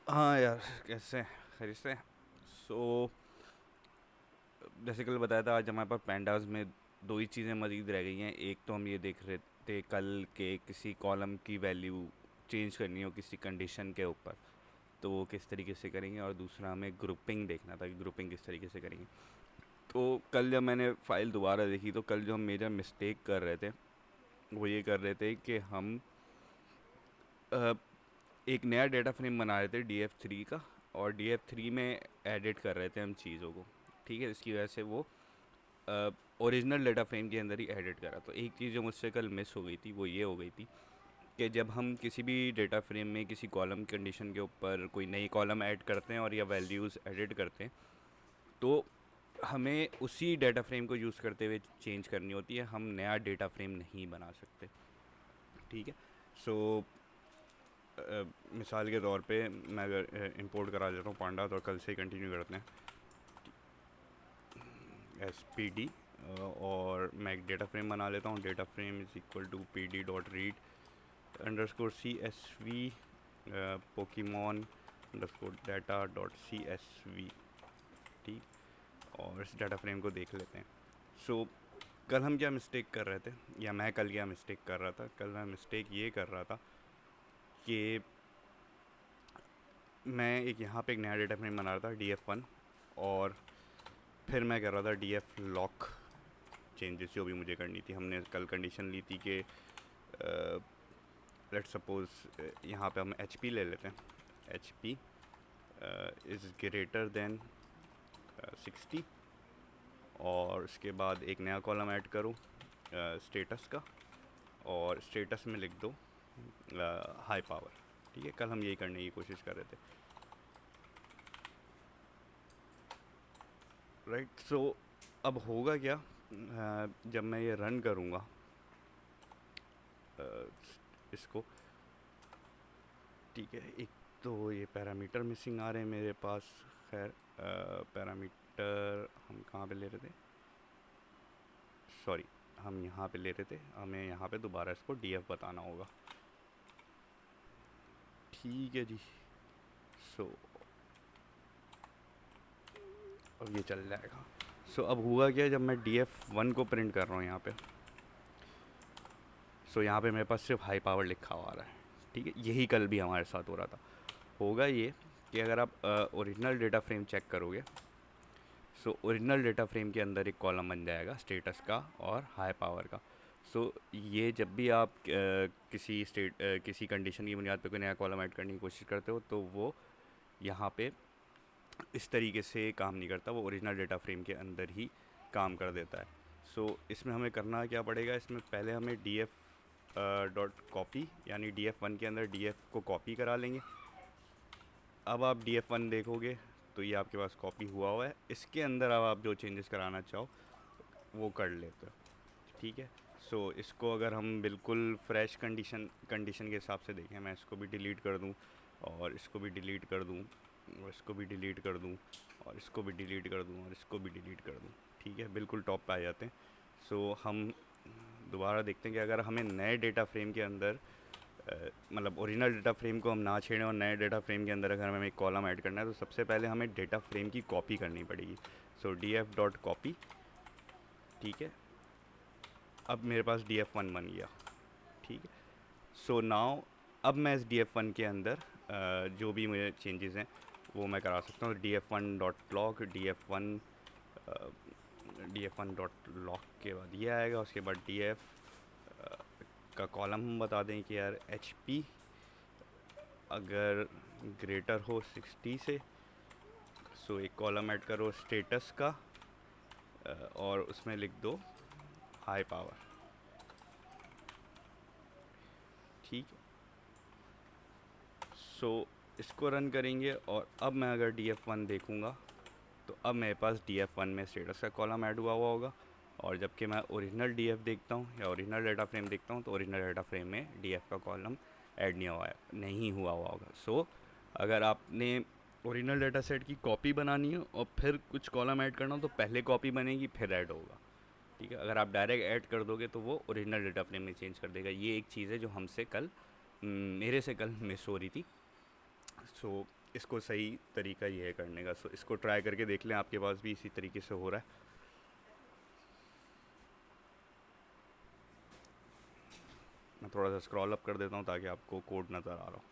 हाँ यार, कैसे खैरियत से। सो जैसे कल बताया था, आज हमारे पास पैंडास में दो ही चीज़ें मज़ीद रह गई हैं। एक तो हम ये देख रहे थे कल के किसी कॉलम की वैल्यू चेंज करनी हो किसी कंडीशन के ऊपर, तो वो किस तरीके से करेंगे। और दूसरा हमें ग्रुपिंग देखना था कि ग्रुपिंग किस तरीके से करेंगे। तो कल जब मैंने फ़ाइल दोबारा देखी तो कल जो हम मेजर मिस्टेक कर रहे थे वो ये कर रहे थे कि हम अ, एक नया डेटा फ्रेम बना रहे थे DF3 का, और DF3 में एडिट कर रहे थे हम चीज़ों को। ठीक है, इसकी वजह से वो ओरिजिनल डेटा फ्रेम के अंदर ही एडिट करा। तो एक चीज़ जो मुझसे कल मिस हो गई थी वो ये हो गई थी कि जब हम किसी भी डेटा फ्रेम में किसी कॉलम कंडीशन के ऊपर कोई नई कॉलम ऐड करते हैं और या वैल्यूज़ एडिट करते हैं, तो हमें उसी डेटा फ्रेम को यूज़ करते हुए चेंज करनी होती है। हम नया डेटा फ्रेम नहीं बना सकते। ठीक है। सो मिसाल के तौर पे मैं अगर इंपोर्ट करा लेता हूँ पांडा, तो कल से ही कंटिन्यू करते हैं SPD, और मैं एक डेटा फ्रेम बना लेता हूँ। Data frame is equal to PD.read_CSV Pokemon underscore data dot CSV। ठीक। और इस डाटा फ्रेम को देख लेते हैं। सो कल हम क्या मिस्टेक कर रहे थे, या मैं कल क्या मिस्टेक कर रहा था। कल मैं मिस्टेक ये कर रहा था कि मैं एक यहाँ पे एक नया डेटा फ्रेम बना रहा था DF1, और फिर मैं कर रहा था DF लॉक चेंजेस जो भी मुझे करनी थी। हमने कल कंडीशन ली थी कि लेट सपोज यहाँ पे हम HP ले लेते हैं। HP इज़ ग्रेटर देन 60, और उसके बाद एक नया कॉलम ऐड करूँ स्टेटस का, और स्टेटस में लिख दो हाई पावर। ठीक है, कल हम यही करने की कोशिश कर रहे थे। राइट। सो अब होगा क्या, जब मैं ये रन करूँगा इसको। ठीक है, एक तो ये पैरामीटर मिसिंग आ रहे हैं मेरे पास। खैर, पैरामीटर हम कहाँ पे ले रहे थे, सॉरी, हम यहाँ पे ले रहे थे। हमें यहाँ पे दोबारा इसको DF बताना होगा। ठीक है जी। सो अब ये चल जाएगा। सो अब हुआ क्या, जब मैं DF1 को प्रिंट कर रहा हूँ यहाँ पे, सो यहाँ पे मेरे पास सिर्फ हाई पावर लिखा हुआ आ रहा है। ठीक है, यही कल भी हमारे साथ हो रहा था। होगा ये कि अगर आप ओरिजिनल डेटा फ्रेम चेक करोगे, सो ओरिजिनल डेटा फ्रेम के अंदर एक कॉलम बन जाएगा स्टेटस का और हाई पावर का। सो ये जब भी आप किसी कंडीशन की बुनियाद पे कोई नया कॉलम ऐड करने की कोशिश करते हो, तो वो यहाँ पे इस तरीके से काम नहीं करता। वो ओरिजिनल डेटा फ्रेम के अंदर ही काम कर देता है। सो इसमें हमें करना क्या पड़ेगा, इसमें पहले हमें DF डॉट कॉपी, यानी DF1 के अंदर DF को कॉपी करा लेंगे। अब आप DF1 देखोगे तो ये आपके पास कॉपी हुआ हुआ है। इसके अंदर अब आप जो चेंजेस कराना चाहो वो कर लेते हो। ठीक है। सो इसको अगर हम बिल्कुल फ्रेश कंडीशन कंडीशन के हिसाब से देखें, मैं इसको भी डिलीट कर दूं, और इसको भी डिलीट कर दूं, और इसको भी डिलीट कर दूं, और इसको भी डिलीट कर दूं, और इसको भी डिलीट कर दूं। ठीक है, बिल्कुल टॉप पे आ जाते हैं। सो हम दोबारा देखते हैं कि अगर हमें नए डेटा फ्रेम के अंदर मतलब ओरिजिनल डेटा फ्रेम को हम ना छेड़ें, और नए डेटा फ्रेम के अंदर अगर हमें एक कॉलम ऐड करना है, तो सबसे पहले हमें डेटा फ्रेम की कॉपी करनी पड़ेगी। सो DF डॉट कॉपी। ठीक है, अब मेरे पास DF1 बन गया। ठीक है। सो नाउ अब मैं इस DF1 के अंदर जो भी मुझे चेंजेस हैं वो मैं करा सकता हूँ। DF1 dot lock, DF1 dot lock के बाद ये आएगा। उसके बाद DF का कॉलम हम बता दें कि यार HP अगर ग्रेटर हो 60 से, सो एक कॉलम ऐड करो स्टेटस का, और उसमें लिख दो हाई पावर। ठीक। सो इसको रन करेंगे, और अब मैं अगर DF1 देखूँगा तो अब मेरे पास DF1 में स्टेटस का कॉलम ऐड हुआ हुआ होगा। और जबकि मैं ओरिजिनल DF देखता हूँ या ओरिजिनल डेटा फ्रेम देखता हूँ, तो ओरिजिनल डेटा फ्रेम में DF का कॉलम ऐड नहीं हुआ हुआ होगा। सो अगर आपने ओरिजिनल डेटा सेट की कॉपी बनानी है और फिर कुछ कॉलम ऐड करना हो, तो पहले कॉपी बनेगी फिर ऐड होगा। ठीक है, अगर आप डायरेक्ट ऐड कर दोगे तो वो ओरिजिनल डेटा फ्रेम में चेंज कर देगा। ये एक चीज़ है जो हमसे कल मेरे से कल मिस हो रही थी। सो इसको सही तरीका ये है करने का। सो इसको ट्राई करके देख लें, आपके पास भी इसी तरीके से हो रहा है। मैं थोड़ा सा स्क्रॉल अप कर देता हूँ ताकि आपको कोड नज़र आ रहा हो।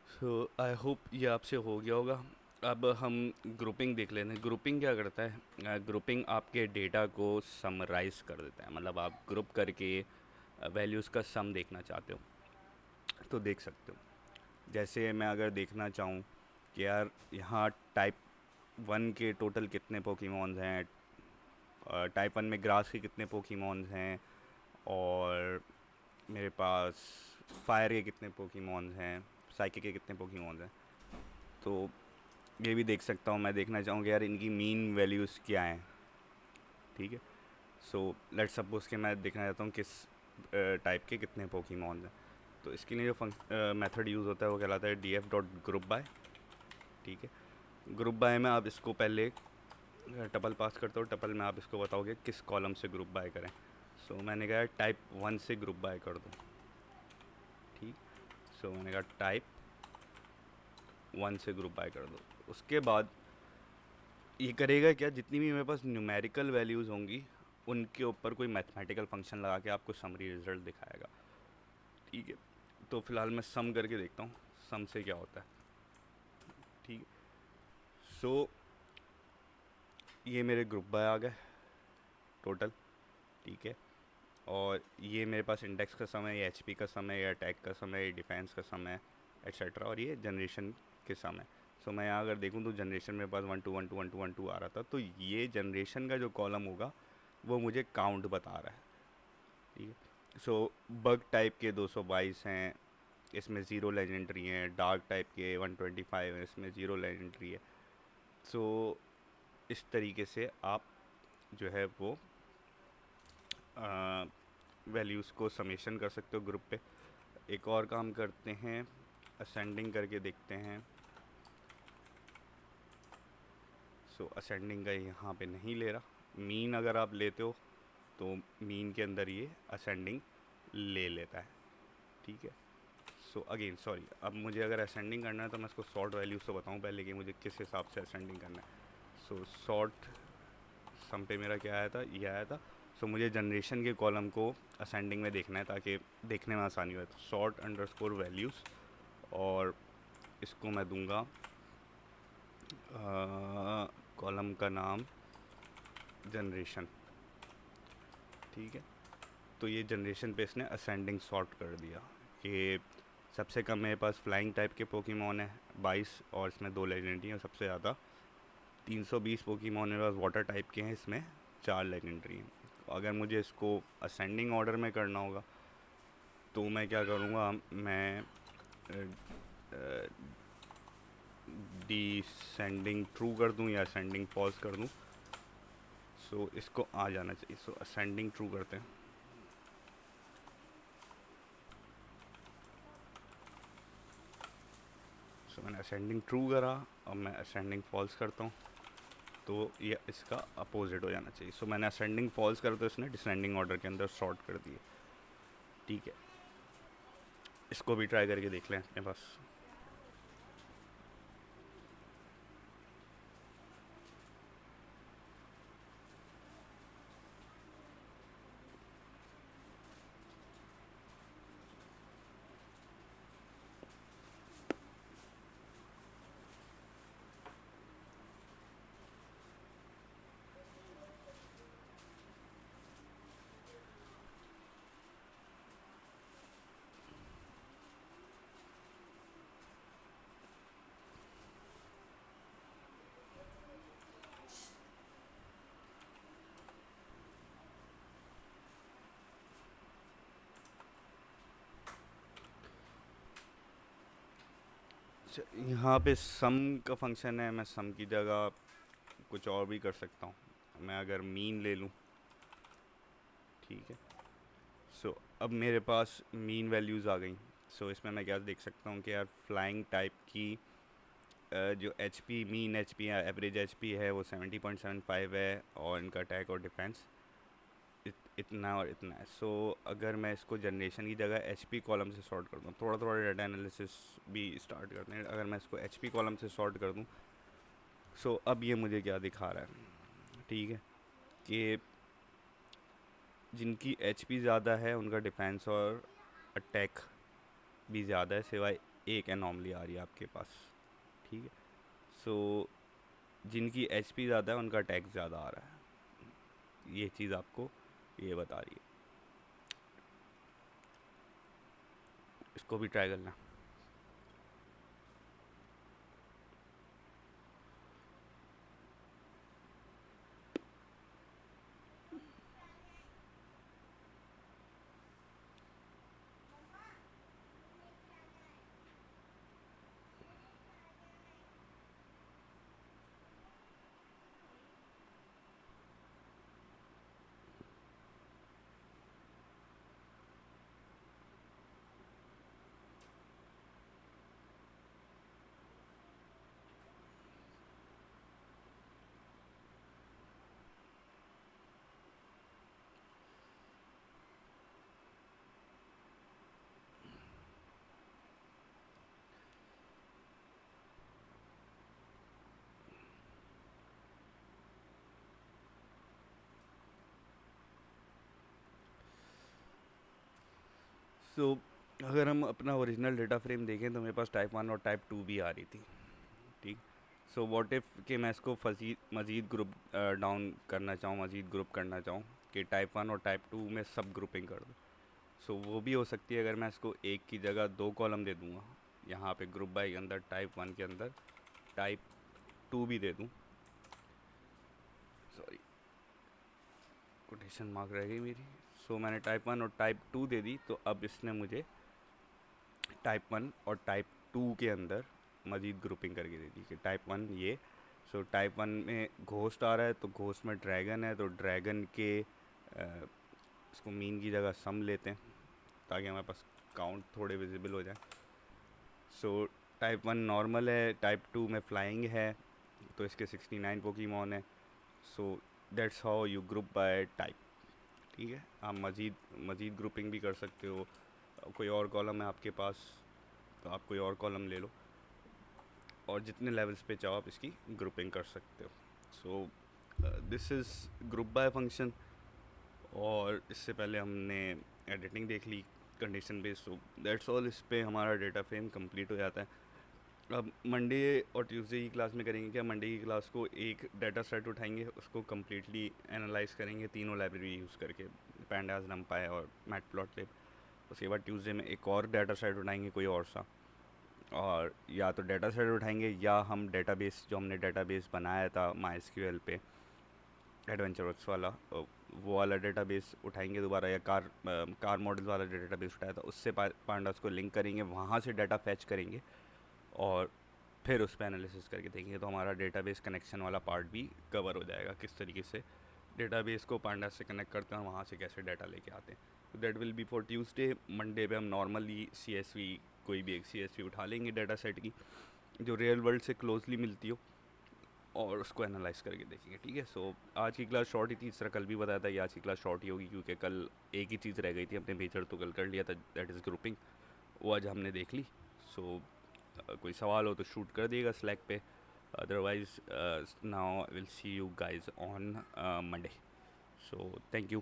सो आई होप ये आपसे हो गया होगा। अब हम ग्रुपिंग देख लेते हैं। ग्रुपिंग क्या करता है? ग्रुपिंग आपके डेटा को समराइज कर देता है। मतलब आप ग्रुप करके वैल्यूज़ का सम देखना चाहते हो तो देख सकते हो। जैसे मैं अगर देखना चाहूँ कि यार यहाँ टाइप 1 के टोटल कितने पोकेमॉन्स हैं, टाइप 1 में ग्रास के कितने पोकेमॉन्स हैं, और मेरे पास फायर के कितने पोकेमॉन्स हैं, साइकिक के कितने पोकेमॉन्स हैं, तो ये भी देख सकता हूँ। मैं देखना चाहूँगा यार इनकी मीन वैल्यूज़ क्या हैं। ठीक है। सो लेट सपोज कि मैं देखना चाहता हूँ किस टाइप के कितने पोकेमॉन्स हैं। तो इसके लिए जो मेथड यूज़ होता है वो कहलाता है D F dot group by. ठीक है। ग्रुप बाय में आप इसको पहले टपल पास करते हो, टपल में आप इसको बताओगे किस कॉलम से ग्रुप बाय करें। सो मैंने कहा टाइप 1 से ग्रुप बाय कर दो। ठीक। सो मैंने कहा टाइप 1 से ग्रुप बाय कर दो। उसके बाद ये करेगा क्या, जितनी भी मेरे पास न्यूमेरिकल वैल्यूज़ होंगी उनके ऊपर कोई मैथमेटिकल फंक्शन लगा के आपको समरी रिजल्ट दिखाएगा। ठीक है। तो फिलहाल मैं सम करके देखता हूँ सम से क्या होता है। ठीक है। सो ये मेरे ग्रुप बाय आ गए टोटल। ठीक है। और ये मेरे पास इंडेक्स का समय, ये एचपी का समय, या अटैक का समय, ये डिफेंस का समय, एट्सेट्रा, और ये जनरेशन के समय। सो मैं यहाँ अगर देखूँ तो जनरेशन मेरे पास 1 2 1 2 1 2 1 2 आ रहा था। तो ये जनरेशन का जो कॉलम होगा वो मुझे काउंट बता रहा है। ठीक है। सो बग टाइप के 222 हैं, इसमें ज़ीरो लेजेंडरी हैं। डार्क टाइप के 125 हैं, इसमें ज़ीरो लेजेंडरी है। सो इस तरीके से आप जो है वो वैल्यूज़ को समेशन कर सकते हो ग्रुप पे। एक और काम करते हैं, असेंडिंग करके देखते हैं। सो असेंडिंग का यहाँ पे नहीं ले रहा। मीन अगर आप लेते हो तो मीन के अंदर ये असेंडिंग ले लेता है। ठीक है। सो अगेन सॉरी, अब मुझे अगर असेंडिंग करना है तो मैं इसको सॉर्ट वैल्यूज़ तो बताऊँ पहले कि मुझे किस हिसाब से असेंडिंग करना है। सो सॉर्ट सम पे मेरा क्या आया था, ये आया था। सो मुझे जनरेशन के कॉलम को असेंडिंग में देखना है ताकि देखने में आसानी हो। तो सॉर्ट अंडरस्कोर वैल्यूज़, और इसको मैं दूंगा कॉलम का नाम जनरेशन। ठीक है। तो ये जनरेशन पे इसने असेंडिंग सॉर्ट कर दिया कि सबसे कम मेरे पास फ्लाइंग टाइप के पोकेमॉन है 22, और इसमें 2 लेजेंडरी हैं। और सबसे ज़्यादा 320 पोकेमॉन मेरे पास वाटर टाइप के हैं, इसमें 4 लेजेंडरी हैं। अगर मुझे इसको असेंडिंग ऑर्डर में करना होगा तो मैं क्या करूँगा, मैं डिसेंडिंग ट्रू कर दूँ या असेंडिंग फॉल्स कर दूँ। सो इसको आ जाना चाहिए। सो असेंडिंग ट्रू करते हैं। सो मैंने असेंडिंग ट्रू करा, अब मैं असेंडिंग फॉल्स करता हूँ तो ये इसका अपोजिट हो जाना चाहिए। सो मैंने असेंडिंग फॉल्स कर तो इसने डिसेंडिंग ऑर्डर के अंदर सॉर्ट कर दिए। ठीक है। इसको भी ट्राई करके देख लें अपने पास। अच्छा, यहाँ पे सम का फंक्शन है, मैं सम की जगह कुछ और भी कर सकता हूँ। मैं अगर मीन ले लूँ, ठीक है। सो अब मेरे पास मीन वैल्यूज़ आ गई। सो इसमें मैं क्या देख सकता हूँ कि यार फ्लाइंग टाइप की जो H P mean H P average H P है वो 70.75 है, और इनका अटैक और डिफेंस इतना और इतना है। सो अगर मैं इसको जनरेशन की जगह एच पी कॉलम से सॉर्ट कर दूँ, थोड़ा थोड़ा डाटा एनालिसिस भी स्टार्ट करते हैं। अगर मैं इसको एच पी कॉलम से सॉर्ट कर दूँ, सो अब ये मुझे क्या दिखा रहा है, ठीक है, कि जिनकी एच पी ज़्यादा है उनका डिफेंस और अटैक भी ज़्यादा है, सिवाय एक एनॉमली आ रही है आपके पास, ठीक है। सो जिनकी एच पी ज़्यादा है उनका अटैक ज़्यादा आ रहा है, ये चीज़ आपको ये बता रही है। इसको भी ट्राई करना। सो अगर हम अपना ओरिजिनल डेटा फ्रेम देखें तो मेरे पास टाइप 1 और टाइप 2 भी आ रही थी, ठीक। सो व्हाट इफ़ कि मैं इसको मज़ीद ग्रुप डाउन करना चाहूँ, मज़ीद ग्रुप करना चाहूँ कि टाइप 1 और टाइप 2 में सब ग्रुपिंग कर दूँ। सो वो भी हो सकती है अगर मैं इसको एक की जगह दो कॉलम दे दूँगा, यहाँ पे ग्रुप बाय के अंदर टाइप 1 के अंदर टाइप 2 भी दे दूँ। सॉरी, कोटेशन मार्क रह गई मेरी। सो मैंने टाइप 1 और टाइप 2 दे दी, तो अब इसने मुझे टाइप 1 और टाइप 2 के अंदर मज़ीद ग्रुपिंग करके दे दी कि टाइप 1 ये। सो टाइप 1 में घोस्ट आ रहा है, तो घोस्ट में ड्रैगन है, तो ड्रैगन के इसको मीन की जगह सम लेते हैं ताकि हमारे पास काउंट थोड़े विजिबल हो जाए। सो टाइप 1 नॉर्मल है, टाइप 2 में फ्लाइंग है, तो इसके 69 पोकीमॉन है। So that's how you group by type, ठीक है। आप मज़ीद मज़ीद ग्रुपिंग भी कर सकते हो। कोई और कॉलम है आपके पास तो आप कोई और कॉलम ले लो, और जितने लेवल्स पे चाहो आप इसकी ग्रुपिंग कर सकते हो। So this is group by function. और इससे पहले हमने एडिटिंग देख ली condition based. So that's all, इस पे हमारा डेटा फ्रेम कंप्लीट हो जाता है। अब मंडे और ट्यूसडे की क्लास में करेंगे क्या, मंडे की क्लास को एक डाटा सेट उठाएंगे, उसको कम्प्लीटली एनालाइज करेंगे तीनों लाइब्रेरी यूज़ करके, पैंडाज, नमपाई और मैटप्लॉटलिब। उसके बाद ट्यूसडे में एक और डाटा सेट उठाएंगे कोई और सा, और या तो डाटा सेट उठाएंगे या हम डेटाबेस जो हमने डेटाबेस बनाया था MySQL पे एडवेंचरवर्क्स वाला, वो वाला डेटाबेस उठाएंगे दोबारा, या कार मॉडल वाला जो डेटाबेस उठाया था उससे पांडास को लिंक करेंगे, वहाँ से डाटा फैच करेंगे और फिर उस पर एनालिसिस करके देखेंगे। तो हमारा डेटाबेस कनेक्शन वाला पार्ट भी कवर हो जाएगा, किस तरीके से डेटाबेस को पांडास से कनेक्ट करते हैं, वहाँ से कैसे डाटा लेके आते हैं। तो that will be for Tuesday. Monday पे हम नॉर्मली CSV, कोई भी एक CSV उठा लेंगे डाटा सेट की जो रियल वर्ल्ड से क्लोजली मिलती हो, और उसको एनालाइज करके देखेंगे, ठीक है। सो आज की क्लास शॉर्ट ही थी, इस तरह कल भी बताया था कि आज की क्लास शॉर्ट ही होगी, क्योंकि कल एक ही चीज़ रह गई थी, अपने मेजर तो कल कर लिया था, दैट इज़ ग्रुपिंग, वो आज हमने देख ली। सो कोई सवाल हो तो शूट कर दिएगा स्लैक पे, otherwise now I will see you guys on Monday. So thank you.